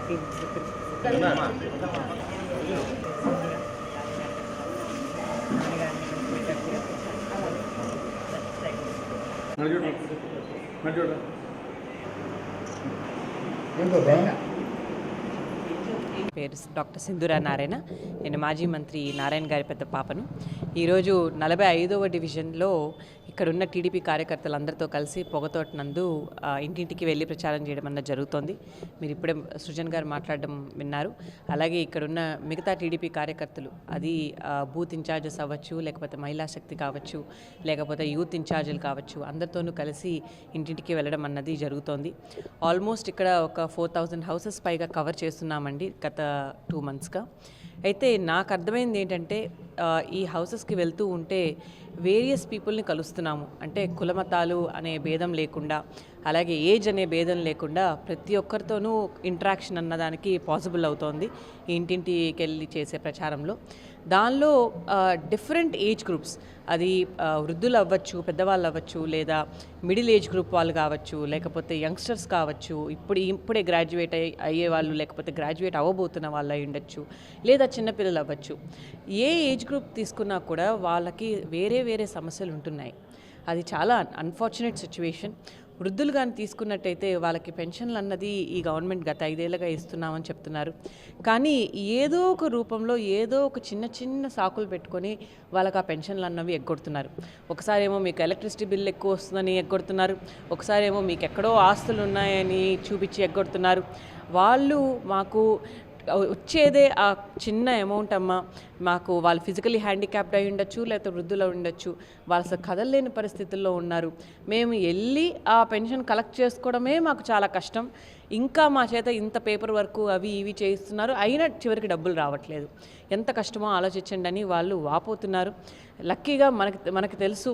పేరు డాక్టర్ సింధూరా నారాయణ. నేను మాజీ మంత్రి నారాయణ గారి పెద్ద పాపను. ఈరోజు 45వ డివిజన్లో ఇక్కడున్న టీడీపీ కార్యకర్తలందరితో కలిసి పొగతోట నందు ఇంటింటికి వెళ్ళి ప్రచారం చేయడం అన్నది జరుగుతోంది. మీరు ఇప్పుడే సృజన్ గారు మాట్లాడడం విన్నారు. అలాగే ఇక్కడున్న మిగతా టీడీపీ కార్యకర్తలు, అది బూత్ ఇన్ఛార్జెస్ అవ్వచ్చు, లేకపోతే మహిళా శక్తి కావచ్చు, లేకపోతే యూత్ ఇన్ఛార్జీలు కావచ్చు, అందరితోనూ కలిసి ఇంటింటికి వెళ్ళడం అన్నది జరుగుతోంది. ఆల్మోస్ట్ ఇక్కడ ఒక 4000 హౌసెస్ పైగా కవర్ చేస్తున్నామండి గత 2 monthsగా. అయితే నాకు అర్థమైంది ఏంటంటే, ఈ హౌసెస్కి వెళ్తూ ఉంటే వేరియస్ పీపుల్ని కలుస్తున్నాము. అంటే కులమతాలు అనే భేదం లేకుండా, అలాగే ఏజ్ అనే భేదం లేకుండా ప్రతి ఒక్కరితోనూ ఇంటరాక్షన్ అన్నదానికి పాసిబుల్ అవుతోంది ఇంటింటికి వెళ్ళి చేసే ప్రచారంలో. దానిలో డిఫరెంట్ ఏజ్ గ్రూప్స్, అది వృద్ధులు అవ్వచ్చు, పెద్దవాళ్ళు అవ్వచ్చు, లేదా మిడిల్ ఏజ్ గ్రూప్ వాళ్ళు కావచ్చు, లేకపోతే యంగ్స్టర్స్ కావచ్చు, ఇప్పుడే గ్రాడ్యుయేట్ అయ్యే వాళ్ళు, లేకపోతే గ్రాడ్యుయేట్ అవ్వబోతున్న వాళ్ళు అయి ఉండొచ్చు, లేదా చిన్నపిల్లలు అవ్వచ్చు. ఏ ఏజ్ గ్రూప్ తీసుకున్నా కూడా వాళ్ళకి వేరే వేరే సమస్యలు ఉంటున్నాయి. అది చాలా అన్ఫార్చునేట్ సిచ్యువేషన్. వృద్ధులు కానీ తీసుకున్నట్టయితే వాళ్ళకి పెన్షన్లు అన్నది ఈ గవర్నమెంట్ గత 5 ఏళ్ళుగా ఇస్తున్నామని చెప్తున్నారు. కానీ ఏదో ఒక రూపంలో ఏదో ఒక చిన్న చిన్న సాకులు పెట్టుకొని వాళ్ళకి ఆ పెన్షన్లు అన్నవి ఎగ్గొడుతున్నారు. ఒకసారి ఏమో మీకు ఎలక్ట్రిసిటీ బిల్ ఎక్కువ వస్తుందని ఎగ్గొడుతున్నారు, ఒకసారి ఏమో మీకు ఎక్కడో ఆస్తులు ఉన్నాయని చూపించి ఎగ్గొడుతున్నారు. వాళ్ళు మాకు వచ్చేదే ఆ చిన్న అమౌంట్ అమ్మ, మాకు వాళ్ళు ఫిజికలీ హ్యాండిక్యాప్డ్ అయి ఉండొచ్చు, లేకపోతే వృద్ధులు ఉండొచ్చు, వాళ్ళు అసలు కదలలేని పరిస్థితుల్లో ఉన్నారు. మేము వెళ్ళి ఆ పెన్షన్ కలెక్ట్ చేసుకోవడమే మాకు చాలా కష్టం. ఇంకా మా చేత ఇంత పేపర్ వర్క్ అవి ఇవి చేయిస్తున్నారు, అయినా చివరికి డబ్బులు రావట్లేదు. ఎంత కష్టమో ఆలోచించండి అని వాళ్ళు వాపోతున్నారు. లక్కీగా మనకి తెలుసు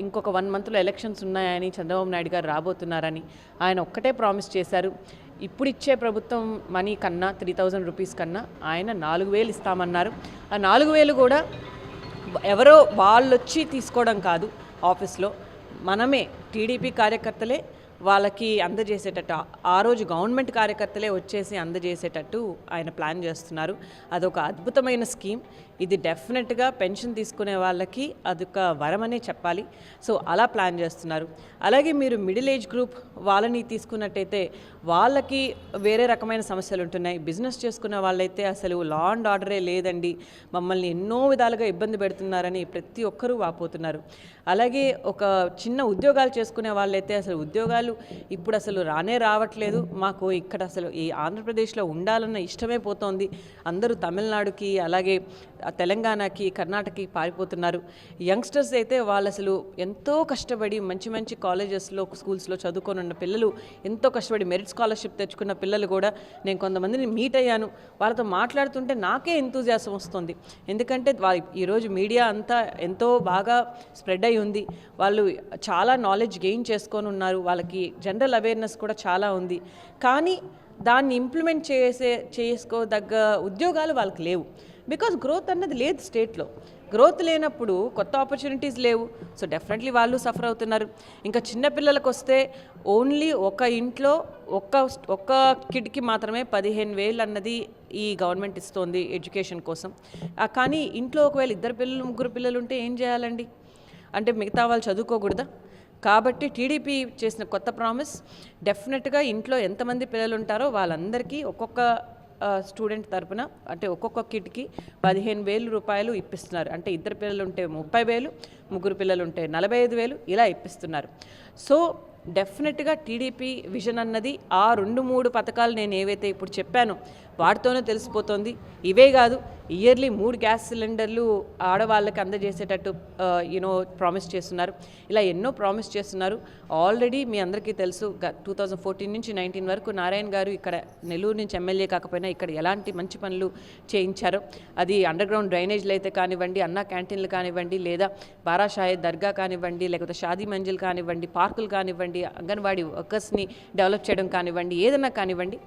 ఇంకొక 1 monthలో ఎలక్షన్స్ ఉన్నాయని, చంద్రబాబు నాయుడు గారు రాబోతున్నారని. ఆయన ఒక్కటే ప్రామిస్ చేశారు, ఇప్పుడు ఇచ్చే ప్రభుత్వం మనీ కన్నా 3000 రూపీస్ కన్నా ఆయన 4000 ఇస్తామన్నారు. ఆ 4000 కూడా ఎవరో వాళ్ళు వచ్చి తీసుకోవడం కాదు, ఆఫీస్లో మనమే టీడీపీ కార్యకర్తలే వాళ్ళకి అందజేసేటట్టు, ఆ రోజు గవర్నమెంట్ కార్యకర్తలే వచ్చేసి అందజేసేటట్టు ఆయన ప్లాన్ చేస్తున్నారు. అదొక అద్భుతమైన స్కీమ్. ఇది డెఫినెట్గా పెన్షన్ తీసుకునే వాళ్ళకి అదొక వరమనే చెప్పాలి. సో అలా ప్లాన్ చేస్తున్నారు. అలాగే మీరు మిడిల్ ఏజ్ గ్రూప్ వాళ్ళని తీసుకున్నట్టయితే వాళ్ళకి వేరే రకమైన సమస్యలు ఉంటున్నాయి. బిజినెస్ చేసుకున్న వాళ్ళైతే అసలు లా అండ్ ఆర్డరే లేదండి, మమ్మల్ని ఎన్నో విధాలుగా ఇబ్బంది పెడుతున్నారని ప్రతి ఒక్కరూ వాపోతున్నారు. అలాగే ఒక చిన్న ఉద్యోగాలు చేసుకునే వాళ్ళైతే అసలు ఉద్యోగాలు ఇప్పుడు అసలు రావట్లేదు, మాకు ఇక్కడ అసలు ఈ ఆంధ్రప్రదేశ్లో ఉండాలన్న ఇష్టమే పోతోంది. అందరూ తమిళనాడుకి, అలాగే తెలంగాణకి, కర్ణాటకకి పారిపోతున్నారు. యంగ్స్టర్స్ అయితే వాళ్ళు అసలు ఎంతో కష్టపడి మంచి మంచి కాలేజెస్లో, స్కూల్స్లో చదువుకొని ఉన్న పిల్లలు, ఎంతో కష్టపడి మెరిట్ స్కాలర్షిప్ తెచ్చుకున్న పిల్లలు కూడా నేను కొంతమందిని మీట్ అయ్యాను. వాళ్ళతో మాట్లాడుతుంటే నాకే ఎంతూజియాసం వస్తుంది. ఎందుకంటే ఈరోజు మీడియా అంతా ఎంతో బాగా స్ప్రెడ్ అయి ఉంది. వాళ్ళు చాలా నాలెడ్జ్ గెయిన్ చేసుకొని ఉన్నారు. వాళ్ళకి జనరల్ అవేర్నెస్ కూడా చాలా ఉంది. కానీ దాన్ని ఇంప్లిమెంట్ చేసుకోదగ్గ ఉద్యోగాలు వాళ్ళకి లేవు. బికాజ్ గ్రోత్ అన్నది లేదు స్టేట్లో. గ్రోత్ లేనప్పుడు కొత్త ఆపర్చునిటీస్ లేవు. సో డెఫినెట్లీ వాళ్ళు సఫర్ అవుతున్నారు. ఇంకా చిన్నపిల్లలకు వస్తే ఓన్లీ ఒక ఇంట్లో ఒక్క కిడ్కి మాత్రమే 15,000 అన్నది ఈ గవర్నమెంట్ ఇస్తోంది ఎడ్యుకేషన్ కోసం. కానీ ఇంట్లో ఒకవేళ 2 పిల్లలు 3 పిల్లలు ఉంటే ఏం చేయాలండి? అంటే మిగతా వాళ్ళు చదువుకోకూడదా? కాబట్టి టీడీపీ చేసిన కొత్త ప్రామిస్, డెఫినెట్గా ఇంట్లో ఎంతమంది పిల్లలు ఉంటారో వాళ్ళందరికీ ఒక్కొక్క స్టూడెంట్ తరపున, అంటే ఒక్కొక్క కిడ్కి 15,000 రూపాయలు ఇప్పిస్తున్నారు. అంటే 2 పిల్లలు ఉంటే 30,000, 3 పిల్లలు ఉంటే 45,000 ఇలా ఇప్పిస్తున్నారు. సో డెఫినెట్గా టీడీపీ విజన్ అన్నది ఆ 2-3 పథకాలు నేను ఏవైతే ఇప్పుడు చెప్పానో వాటితోనే తెలిసిపోతుంది. ఇవే కాదు, ఇయర్లీ 3 గ్యాస్ సిలిండర్లు ఆడవాళ్ళకి అందజేసేటట్టు ప్రామిస్ చేస్తున్నారు. ఇలా ఎన్నో ప్రామిస్ చేస్తున్నారు. ఆల్రెడీ మీ అందరికీ తెలుసు, 2014 నుంచి 19 వరకు నారాయణ గారు ఇక్కడ నెల్లూరు నుంచి ఎమ్మెల్యే కాకపోయినా ఇక్కడ ఎలాంటి మంచి పనులు చేయించారో, అది అండర్ గ్రౌండ్ డ్రైనేజ్లు అయితే కానివ్వండి, అన్నా క్యాంటీన్లు కానివ్వండి, లేదా బారాషాహిద్ దర్గా కానివ్వండి, లేకపోతే షాదీ మంజిల్ కానివ్వండి, పార్కులు కానివ్వండి, అంగన్వాడీ వర్కర్స్ని డెవలప్ చేయడం కానివ్వండి, ఏదన్నా కానివ్వండి,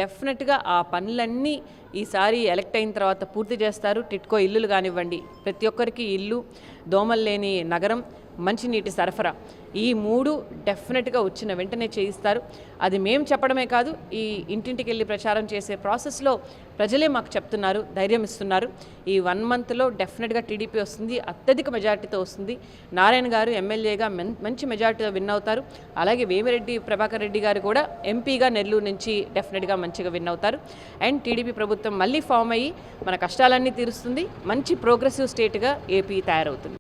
డెఫినెట్గా ఆ పనులన్నీ ఈసారి ఎలక్ట్ అయిన తర్వాత పూర్తి చేస్తారు. టిట్కో ఇల్లులు కానివ్వండి, ప్రతి ఒక్కరికి ఇల్లు, దోమలు లేని నగరం, మంచినీటి సరఫరా, ఈ 3 డెఫినెట్గా వచ్చిన వెంటనే చేయిస్తారు. అది మేము చెప్పడమే కాదు, ఈ ఇంటింటికి వెళ్ళి ప్రచారం చేసే ప్రాసెస్లో ప్రజలే మాకు చెప్తున్నారు, ధైర్యం ఇస్తున్నారు. ఈ 1 మంత్లో డెఫినెట్గా టీడీపీ వస్తుంది, అత్యధిక మెజార్టీతో వస్తుంది. నారాయణ గారు ఎమ్మెల్యేగా మంచి మెజార్టీతో విన్ అవుతారు. అలాగే వేమిరెడ్డి ప్రభాకర్ రెడ్డి గారు కూడా ఎంపీగా నెల్లూరు నుంచి డెఫినెట్గా మంచిగా విన్ అవుతారు. అండ్ టీడీపీ ప్రభుత్వం మళ్ళీ ఫామ్ అయ్యి మన కష్టాలన్నీ తీరుస్తుంది. మంచి ప్రోగ్రెసివ్ స్టేట్గా ఏపీ తయారవుతుంది.